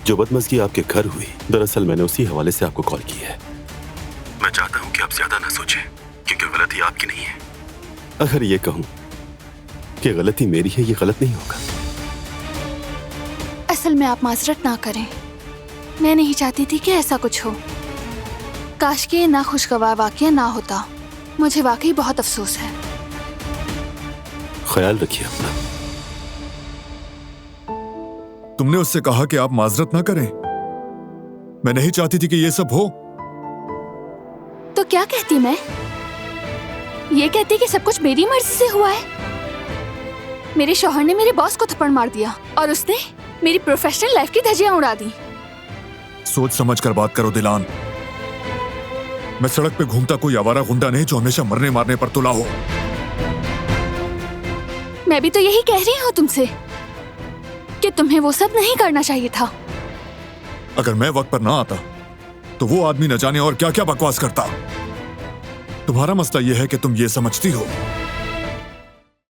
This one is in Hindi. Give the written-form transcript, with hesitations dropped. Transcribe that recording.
जो बदमज़गी आपके घर हुई, दरअसल मैंने उसी हवाले से आपको कॉल की है। मैं चाहता हूँ कि आप ज्यादा ना सोचें, क्योंकि गलती आपकी नहीं है। अगर ये कहूँ कि गलती मेरी है, ये गलत नहीं होगा। असल में आप माजरत ना करें, मैं नहीं चाहती थी कि ऐसा कुछ हो। काश कि ये नाखुशगवार वाकया ना होता। मुझे वाकई बहुत अफसोस है। ख्याल रखिए अपना। तुमने उससे कहा कि आप माजरत ना करें। मैं नहीं चाहती थी कि ये सब हो। तो क्या कहती मैं? ये कहती कि सब कुछ मेरी मर्जी से हुआ है। मेरे शौहर ने मेरे बॉस को थप्पड़ मार दिया और उसने मेरी प्रोफेशनल लाइफ की धज्जियां उड़ा दी। सोच समझ कर बात करो दिलान। मैं सड़क पे घूमता कोई आवारा गुंडा नहीं जो हमेशा मरने मारने पर तुला हो। मैं भी तो यही कह रही हूँ तुमसे कि तुम्हें वो सब नहीं करना चाहिए था। अगर मैं वक्त पर ना आता तो वो आदमी न जाने और क्या क्या बकवास करता। तुम्हारा मसला यह है कि तुम ये समझती हो